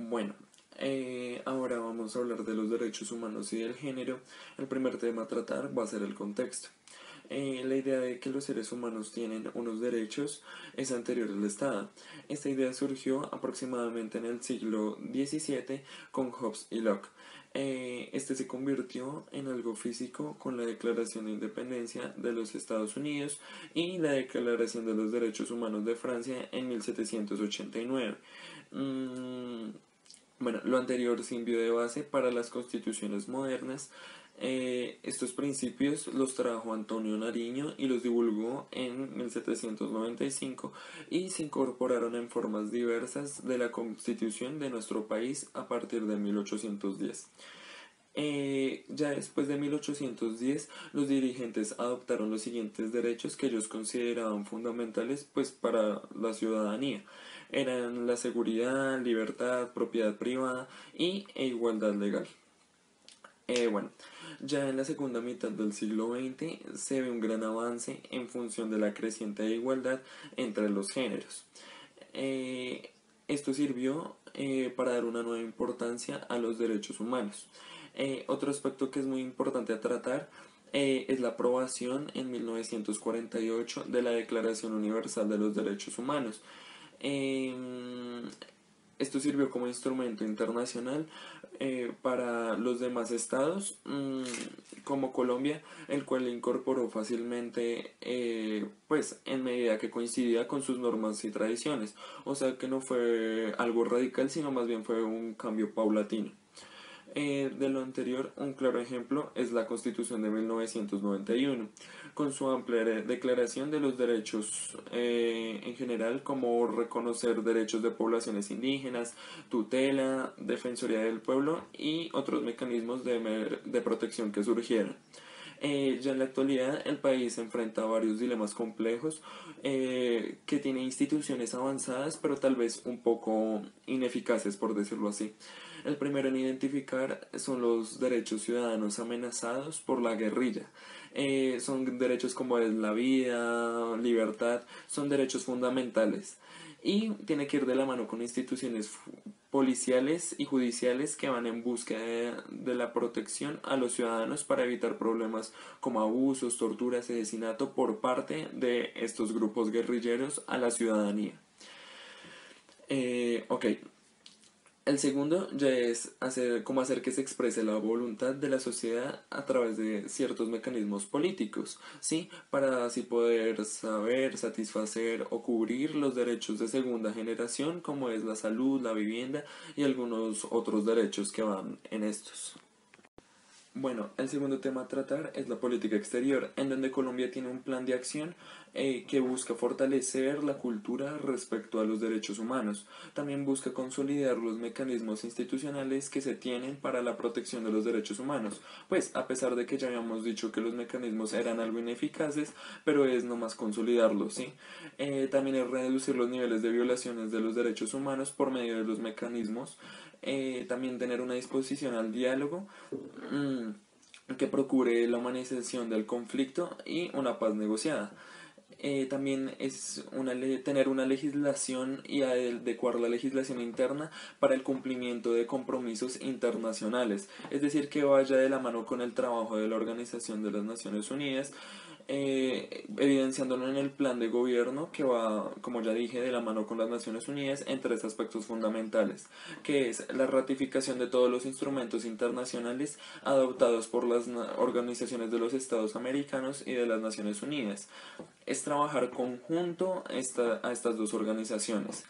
Bueno, ahora vamos a hablar de los derechos humanos y del género. El primer tema a tratar va a ser el contexto. La idea de que los seres humanos tienen unos derechos es anterior al Estado. Esta idea surgió aproximadamente en el siglo XVII con Hobbes y Locke. Este se convirtió en algo físico con la Declaración de Independencia de los Estados Unidos y la Declaración de los Derechos Humanos de Francia en 1789. Bueno, lo anterior sirvió de base para las constituciones modernas. Estos principios los trajo Antonio Nariño y los divulgó en 1795 y se incorporaron en formas diversas de la constitución de nuestro país a partir de 1810. Ya después de 1810, los dirigentes adoptaron los siguientes derechos que ellos consideraban fundamentales pues, para la ciudadanía. Eran la seguridad, libertad, propiedad privada e igualdad legal. Bueno, ya en la segunda mitad del siglo XX se ve un gran avance en función de la creciente igualdad entre los géneros. Esto sirvió para dar una nueva importancia a los derechos humanos. Otro aspecto que es muy importante a tratar es la aprobación en 1948 de la Declaración Universal de los Derechos Humanos. Esto sirvió como instrumento internacional para los demás estados, como Colombia, el cual incorporó fácilmente, pues en medida que coincidía con sus normas y tradiciones. O sea que no fue algo radical, sino más bien fue un cambio paulatino. De lo anterior, un claro ejemplo es la Constitución de 1991, con su amplia declaración de los derechos en general, como reconocer derechos de poblaciones indígenas, tutela, defensoría del pueblo y otros mecanismos de protección que surgieron. Ya en la actualidad el país se enfrenta a varios dilemas complejos que tiene instituciones avanzadas pero tal vez un poco ineficaces por decirlo así. El primero en identificar son los derechos ciudadanos amenazados por la guerrilla. Son derechos como es la vida, libertad, son derechos fundamentales y tiene que ir de la mano con instituciones policiales y judiciales que van en búsqueda de la protección a los ciudadanos para evitar problemas como abusos, tortura, asesinato por parte de estos grupos guerrilleros a la ciudadanía. Ok. El segundo ya es hacer que se exprese la voluntad de la sociedad a través de ciertos mecanismos políticos, ¿sí? Para así poder saber, satisfacer o cubrir los derechos de segunda generación, como es la salud, la vivienda y algunos otros derechos que van en estos. Bueno, el segundo tema a tratar es la política exterior, en donde Colombia tiene un plan de acción que busca fortalecer la cultura respecto a los derechos humanos. También busca consolidar los mecanismos institucionales que se tienen para la protección de los derechos humanos. Pues, a pesar de que ya habíamos dicho que los mecanismos eran algo ineficaces, pero es nomás consolidarlos, ¿sí? También es reducir los niveles de violaciones de los derechos humanos por medio de los mecanismos. También tener una disposición al diálogo que procure la humanización del conflicto y una paz negociada. También es tener una legislación y adecuar la legislación interna para el cumplimiento de compromisos internacionales, es decir, que vaya de la mano con el trabajo de la Organización de las Naciones Unidas, evidenciándolo en el plan de gobierno que va, como ya dije, de la mano con las Naciones Unidas en tres aspectos fundamentales, que es la ratificación de todos los instrumentos internacionales adoptados por las organizaciones de los Estados americanos y de las Naciones Unidas. Es trabajar conjunto a estas dos organizaciones.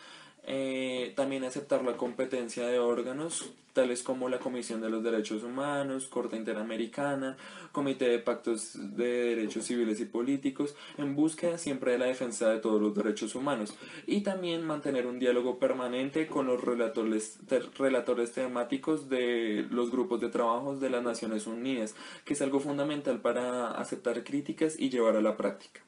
También aceptar la competencia de órganos tales como la Comisión de los Derechos Humanos, Corte Interamericana, Comité de Pactos de Derechos Civiles y Políticos, en búsqueda siempre de la defensa de todos los derechos humanos. Y también mantener un diálogo permanente con los relatores temáticos de los grupos de trabajo de las Naciones Unidas, que es algo fundamental para aceptar críticas y llevar a la práctica.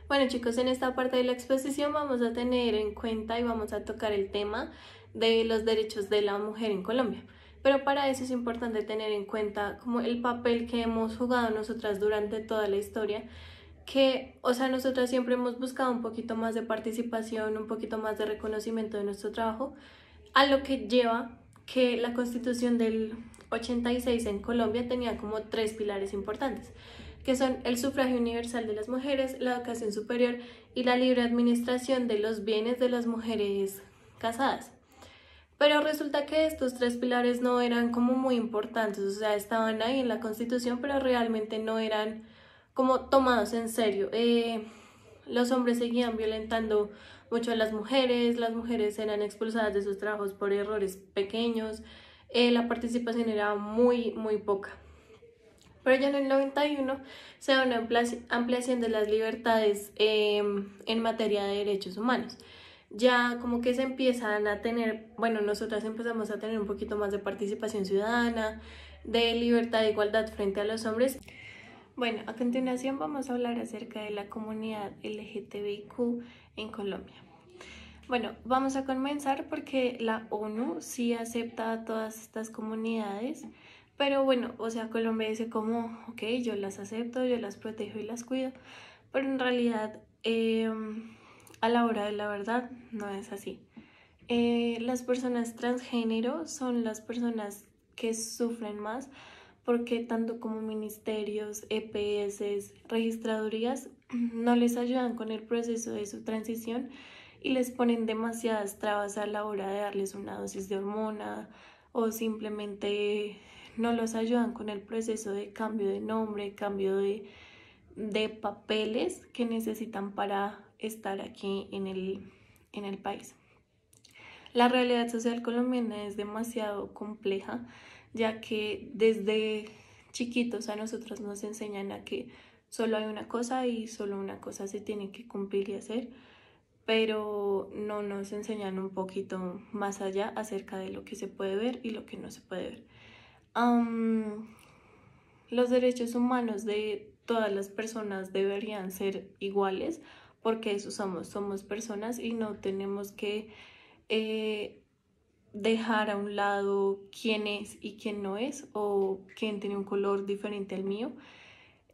Bueno chicos, en esta parte de la exposición vamos a tener en cuenta y vamos a tocar el tema de los derechos de la mujer en Colombia. Pero para eso es importante tener en cuenta como el papel que hemos jugado nosotras durante toda la historia, que, o sea, nosotras siempre hemos buscado un poquito más de participación, un poquito más de reconocimiento de nuestro trabajo, a lo que lleva que la Constitución del 86 en Colombia tenía como tres pilares importantes, que son el sufragio universal de las mujeres, la educación superior y la libre administración de los bienes de las mujeres casadas. Pero resulta que estos tres pilares no eran como muy importantes, o sea, estaban ahí en la Constitución, pero realmente no eran como tomados en serio. Los hombres seguían violentando mucho a las mujeres eran expulsadas de sus trabajos por errores pequeños, la participación era muy poca. Pero ya en el 91 se da una ampliación de las libertades en materia de derechos humanos. Ya como que se empiezan a tener, bueno, nosotras empezamos a tener un poquito más de participación ciudadana, de libertad e igualdad frente a los hombres. Bueno, a continuación vamos a hablar acerca de la comunidad LGTBIQ en Colombia. Bueno, vamos a comenzar porque la ONU sí acepta a todas estas comunidades, pero bueno, o sea, Colombia dice como, ok, yo las acepto, yo las protejo y las cuido, pero en realidad a la hora de la verdad no es así. Las personas transgénero son las personas que sufren más porque tanto como ministerios, EPS, registradurías no les ayudan con el proceso de su transición y les ponen demasiadas trabas a la hora de darles una dosis de hormona o simplemente no los ayudan con el proceso de cambio de nombre, cambio de papeles que necesitan para estar aquí en el país. La realidad social colombiana es demasiado compleja, ya que desde chiquitos a nosotros nos enseñan a que solo hay una cosa y solo una cosa se tiene que cumplir y hacer, pero no nos enseñan un poquito más allá acerca de lo que se puede ver y lo que no se puede ver. Los derechos humanos de todas las personas deberían ser iguales porque eso somos personas y no tenemos que dejar a un lado quién es y quién no es o quién tiene un color diferente al mío.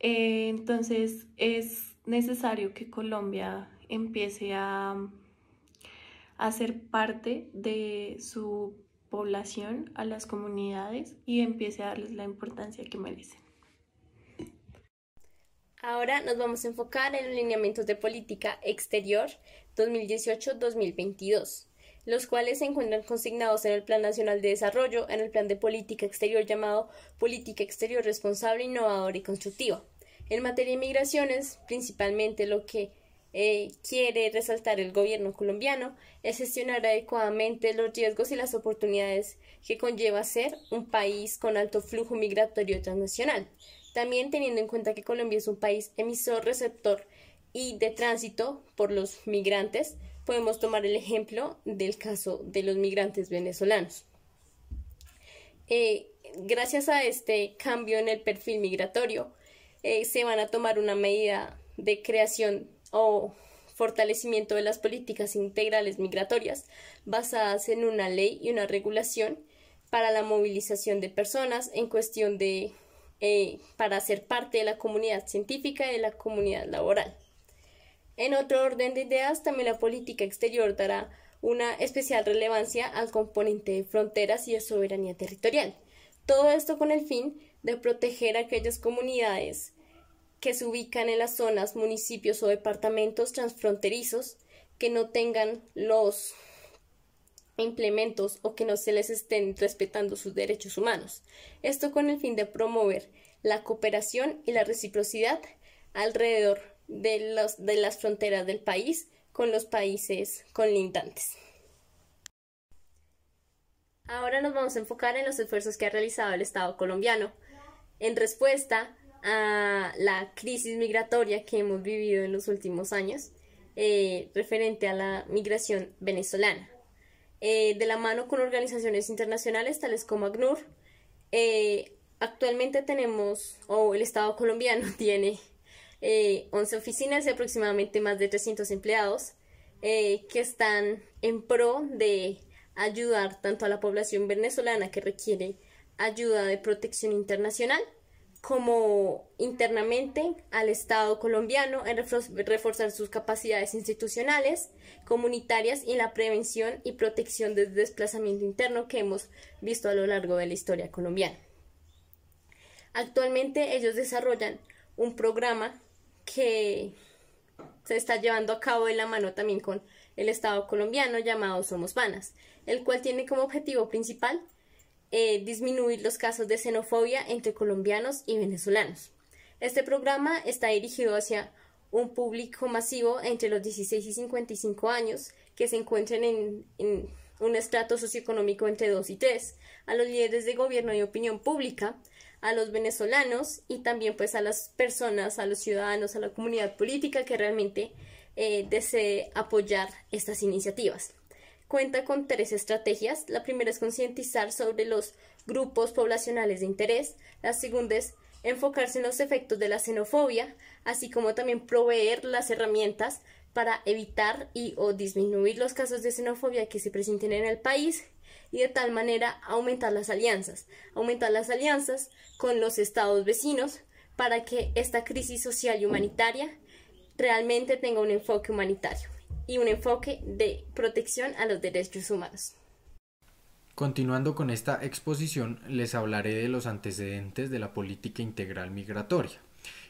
Entonces es necesario que Colombia empiece a hacer parte de su población a las comunidades y empiece a darles la importancia que merecen. Ahora nos vamos a enfocar en los lineamientos de política exterior 2018-2022, los cuales se encuentran consignados en el Plan Nacional de Desarrollo, en el Plan de Política Exterior llamado Política Exterior Responsable, Innovadora y Constructiva. En materia de migraciones, principalmente lo que quiere resaltar el gobierno colombiano es gestionar adecuadamente los riesgos y las oportunidades que conlleva ser un país con alto flujo migratorio transnacional. También teniendo en cuenta que Colombia es un país emisor, receptor y de tránsito por los migrantes, podemos tomar el ejemplo del caso de los migrantes venezolanos. Gracias a este cambio en el perfil migratorio, se van a tomar una medida de creación o fortalecimiento de las políticas integrales migratorias basadas en una ley y una regulación para la movilización de personas en cuestión de para ser parte de la comunidad científica y de la comunidad laboral. En otro orden de ideas, también la política exterior dará una especial relevancia al componente de fronteras y de soberanía territorial. Todo esto con el fin de proteger a aquellas comunidades que se ubican en las zonas, municipios o departamentos transfronterizos que no tengan los implementos o que no se les estén respetando sus derechos humanos. Esto con el fin de promover la cooperación y la reciprocidad alrededor de las fronteras del país con los países colindantes. Ahora nos vamos a enfocar en los esfuerzos que ha realizado el Estado colombiano en respuesta a la crisis migratoria que hemos vivido en los últimos años referente a la migración venezolana. De la mano con organizaciones internacionales tales como ACNUR, actualmente tenemos, o el Estado colombiano tiene 11 oficinas y aproximadamente más de 300 empleados que están en pro de ayudar tanto a la población venezolana que requiere ayuda de protección internacional como internamente al Estado colombiano en reforzar sus capacidades institucionales, comunitarias y en la prevención y protección del desplazamiento interno que hemos visto a lo largo de la historia colombiana. Actualmente ellos desarrollan un programa que se está llevando a cabo de la mano también con el Estado colombiano llamado Somos Vanas, el cual tiene como objetivo principal disminuir los casos de xenofobia entre colombianos y venezolanos. Este programa está dirigido hacia un público masivo entre los 16 y 55 años que se encuentren en un estrato socioeconómico entre 2 y 3, a los líderes de gobierno y opinión pública, a los venezolanos y también pues a las personas, a los ciudadanos, a la comunidad política que realmente desee apoyar estas iniciativas. Cuenta con 3 estrategias. La primera es concientizar sobre los grupos poblacionales de interés. La segunda es enfocarse en los efectos de la xenofobia, así como también proveer las herramientas para evitar o disminuir los casos de xenofobia que se presenten en el país y de tal manera aumentar las alianzas con los estados vecinos para que esta crisis social y humanitaria realmente tenga un enfoque humanitario y un enfoque de protección a los derechos humanos. Continuando con esta exposición, les hablaré de los antecedentes de la política integral migratoria.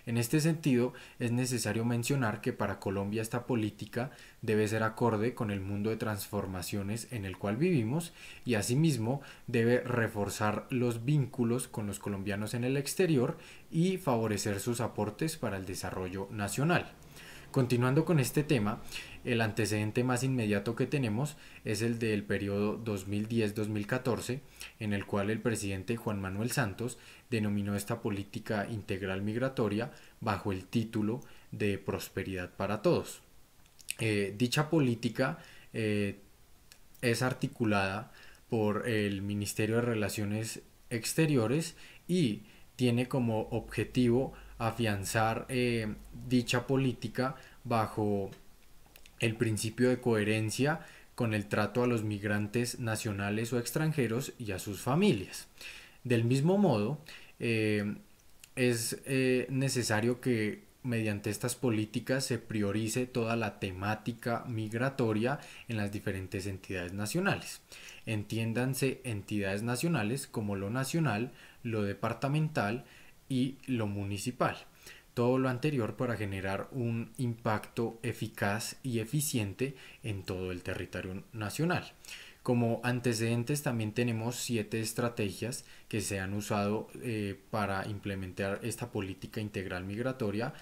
En este sentido, es necesario mencionar que para Colombia esta política debe ser acorde con el mundo de transformaciones en el cual vivimos y asimismo debe reforzar los vínculos con los colombianos en el exterior y favorecer sus aportes para el desarrollo nacional. Continuando con este tema, el antecedente más inmediato que tenemos es el del periodo 2010-2014, en el cual el presidente Juan Manuel Santos denominó esta política integral migratoria bajo el título de Prosperidad para Todos. Dicha política es articulada por el Ministerio de Relaciones Exteriores y tiene como objetivo afianzar dicha política bajo el principio de coherencia con el trato a los migrantes nacionales o extranjeros y a sus familias. Del mismo modo, es necesario que mediante estas políticas se priorice toda la temática migratoria en las diferentes entidades nacionales. Entiéndanse entidades nacionales como lo nacional, lo departamental y lo municipal. Todo lo anterior para generar un impacto eficaz y eficiente en todo el territorio nacional. Como antecedentes también tenemos 7 estrategias que se han usado para implementar esta política integral migratoria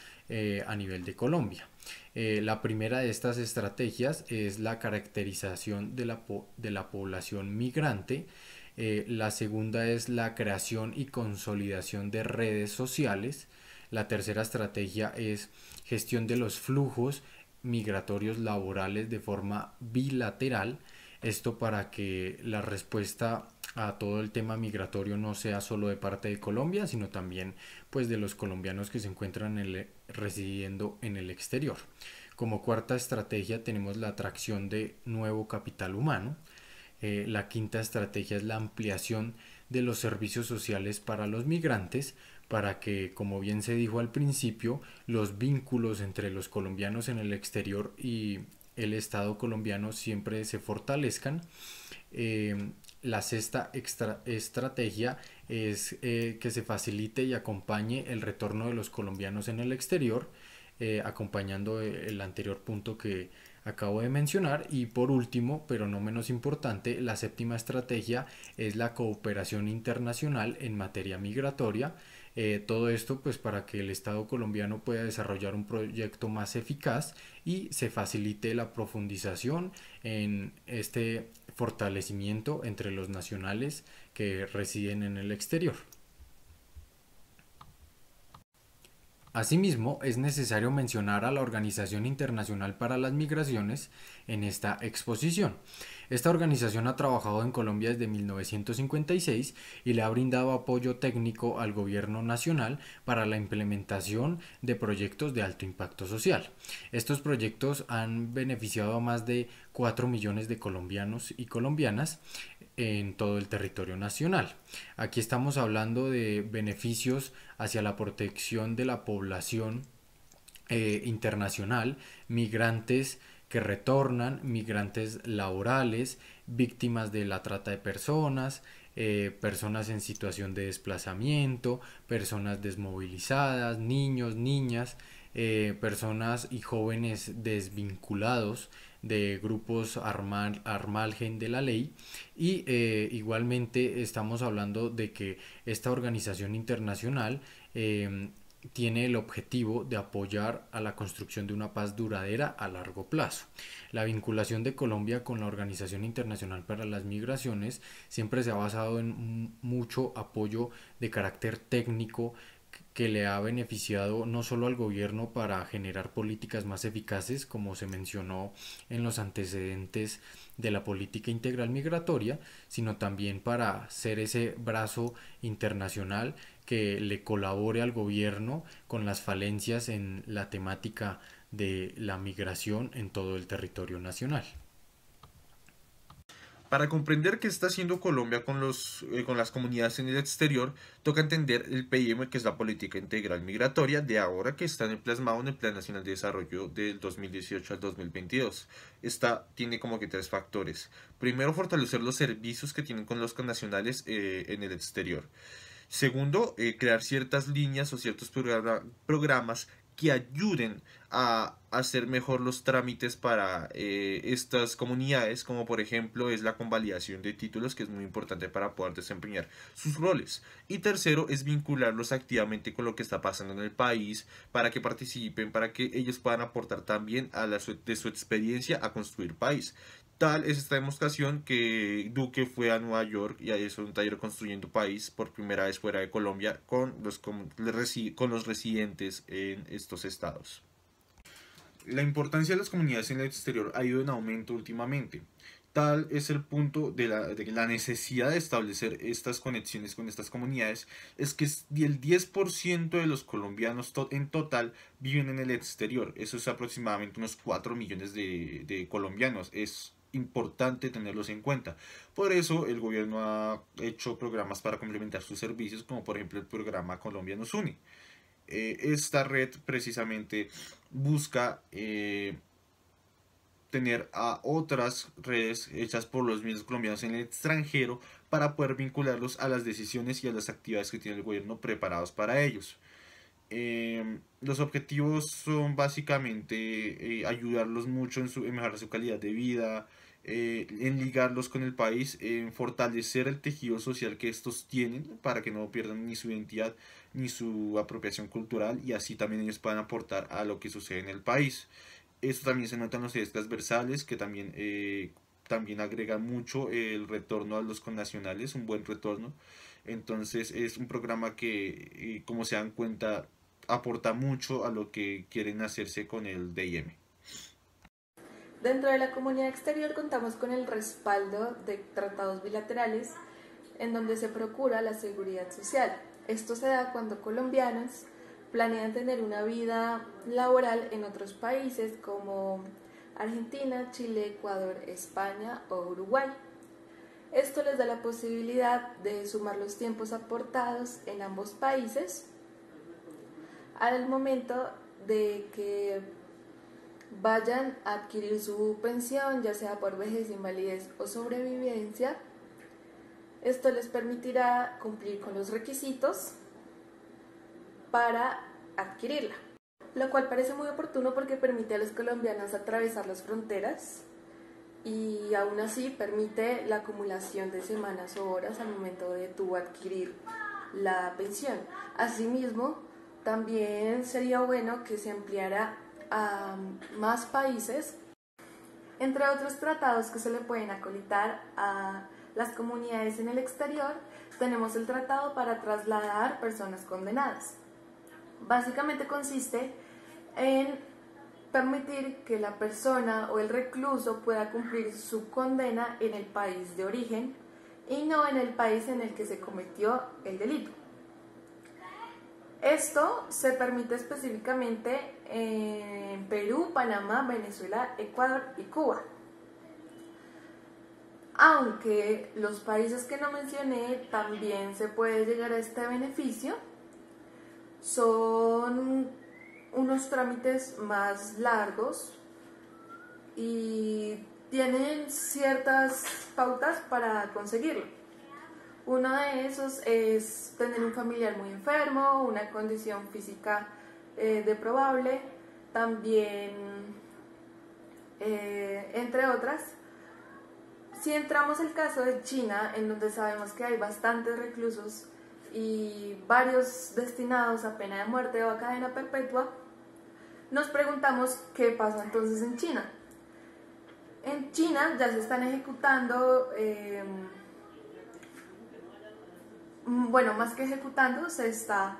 a nivel de Colombia. La primera de estas estrategias es la caracterización de la población migrante. La segunda es la creación y consolidación de redes sociales. La tercera estrategia es gestión de los flujos migratorios laborales de forma bilateral. Esto para que la respuesta a todo el tema migratorio no sea solo de parte de Colombia, sino también pues de los colombianos que se encuentran residiendo en el exterior. Como cuarta estrategia tenemos la atracción de nuevo capital humano. La quinta estrategia es la ampliación de los servicios sociales para los migrantes, para que, como bien se dijo al principio, los vínculos entre los colombianos en el exterior y el Estado colombiano siempre se fortalezcan. La sexta estrategia es que se facilite y acompañe el retorno de los colombianos en el exterior, acompañando el anterior punto que acabo de mencionar. Y por último, pero no menos importante, la séptima estrategia es la cooperación internacional en materia migratoria. Todo esto pues para que el Estado colombiano pueda desarrollar un proyecto más eficaz y se facilite la profundización en este fortalecimiento entre los nacionales que residen en el exterior. Asimismo, es necesario mencionar a la Organización Internacional para las Migraciones en esta exposición. Esta organización ha trabajado en Colombia desde 1956 y le ha brindado apoyo técnico al gobierno nacional para la implementación de proyectos de alto impacto social. Estos proyectos han beneficiado a más de 4 millones de colombianos y colombianas en todo el territorio nacional. Aquí estamos hablando de beneficios hacia la protección de la población internacional, migrantes que retornan, migrantes laborales, víctimas de la trata de personas, personas en situación de desplazamiento, personas desmovilizadas, niños, niñas, personas y jóvenes desvinculados de grupos al margen de la ley y igualmente estamos hablando de que esta organización internacional tiene el objetivo de apoyar a la construcción de una paz duradera a largo plazo. La vinculación de Colombia con la Organización Internacional para las Migraciones siempre se ha basado en mucho apoyo de carácter técnico que le ha beneficiado no solo al gobierno para generar políticas más eficaces, como se mencionó en los antecedentes de la política integral migratoria, sino también para ser ese brazo internacional que le colabore al gobierno con las falencias en la temática de la migración en todo el territorio nacional. Para comprender qué está haciendo Colombia con las comunidades en el exterior, toca entender el PIM, que es la Política Integral Migratoria, de ahora que está plasmado en el Plan Nacional de Desarrollo del 2018 al 2022. Esta tiene como que 3 factores. Primero, fortalecer los servicios que tienen con los connacionales en el exterior. Segundo, crear ciertas líneas o ciertos programas que ayuden a hacer mejor los trámites para estas comunidades, como por ejemplo es la convalidación de títulos, que es muy importante para poder desempeñar sus roles. Y tercero es vincularlos activamente con lo que está pasando en el país, para que participen, para que ellos puedan aportar también de su experiencia a construir país. Tal es esta demostración que Duque fue a Nueva York y hizo un taller Construyendo País por primera vez fuera de Colombia con los residentes en estos estados. La importancia de las comunidades en el exterior ha ido en aumento últimamente. Tal es el punto de la necesidad de establecer estas conexiones con estas comunidades, es que el 10% de los colombianos en total viven en el exterior. Eso es aproximadamente unos 4 millones de colombianos. Es importante tenerlos en cuenta. Por eso el gobierno ha hecho programas para complementar sus servicios, como por ejemplo el programa Colombia nos une. Esta red precisamente busca tener a otras redes hechas por los mismos colombianos en el extranjero para poder vincularlos a las decisiones y a las actividades que tiene el gobierno preparados para ellos. Los objetivos son básicamente ayudarlos mucho en mejorar su calidad de vida, en ligarlos con el país, en fortalecer el tejido social que estos tienen para que no pierdan ni su identidad ni su apropiación cultural, y así también ellos puedan aportar a lo que sucede en el país. Esto también se nota en los ejes transversales, que también agrega mucho el retorno a los connacionales, un buen retorno. Entonces es un programa que, como se dan cuenta, aporta mucho a lo que quieren hacerse con el DIM. Dentro de la comunidad exterior contamos con el respaldo de tratados bilaterales en donde se procura la seguridad social. Esto se da cuando colombianos planean tener una vida laboral en otros países como Argentina, Chile, Ecuador, España o Uruguay. Esto les da la posibilidad de sumar los tiempos aportados en ambos países al momento de que vayan a adquirir su pensión, ya sea por vejez, invalidez o sobrevivencia. Esto les permitirá cumplir con los requisitos para adquirirla, lo cual parece muy oportuno porque permite a los colombianos atravesar las fronteras y aún así permite la acumulación de semanas o horas al momento de tú adquirir la pensión. Asimismo, también sería bueno que se ampliara a más países, entre otros tratados que se le pueden acolitar a las comunidades en el exterior. Tenemos el tratado para trasladar personas condenadas. Básicamente consiste en permitir que la persona o el recluso pueda cumplir su condena en el país de origen y no en el país en el que se cometió el delito. Esto se permite específicamente en Perú, Panamá, Venezuela, Ecuador y Cuba. Aunque los países que no mencioné también se puede llegar a este beneficio, son unos trámites más largos y tienen ciertas pautas para conseguirlo. Uno de esos es tener un familiar muy enfermo, una condición física deplorable, también entre otras. Si entramos al caso de China, en donde sabemos que hay bastantes reclusos y varios destinados a pena de muerte o a cadena perpetua, nos preguntamos qué pasa entonces en China. En China ya se están ejecutando, bueno, más que ejecutando, se está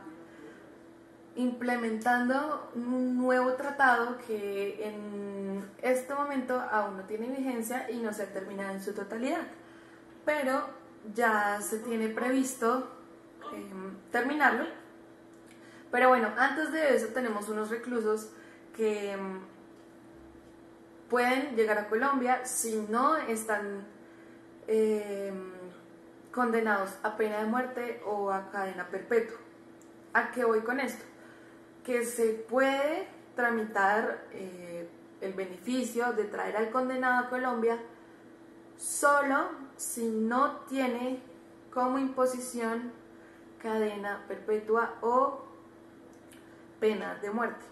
implementando un nuevo tratado que en este momento aún no tiene vigencia y no se ha terminado en su totalidad, pero ya se tiene previsto terminarlo. Pero bueno, antes de eso tenemos unos reclusos que pueden llegar a Colombia si no están condenados a pena de muerte o a cadena perpetua. ¿A qué voy con esto? Que se puede tramitar el beneficio de traer al condenado a Colombia solo si no tiene como imposición cadena perpetua o pena de muerte.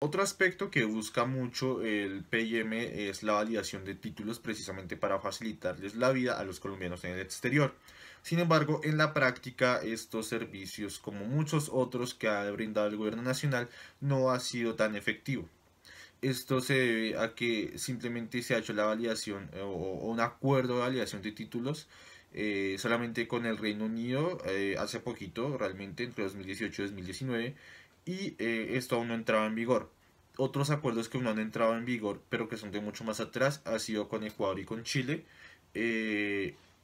Otro aspecto que busca mucho el PIM es la validación de títulos precisamente para facilitarles la vida a los colombianos en el exterior. Sin embargo, en la práctica estos servicios, como muchos otros que ha brindado el gobierno nacional, no ha sido tan efectivo. Esto se debe a que simplemente se ha hecho la validación o un acuerdo de validación de títulos solamente con el Reino Unido hace poquito, realmente entre 2018 y 2019, y esto aún no entraba en vigor. Otros acuerdos que no han entrado en vigor, pero que son de mucho más atrás, ha sido con Ecuador y con Chile,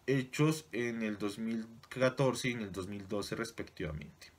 hechos en el 2014 y en el 2012 respectivamente.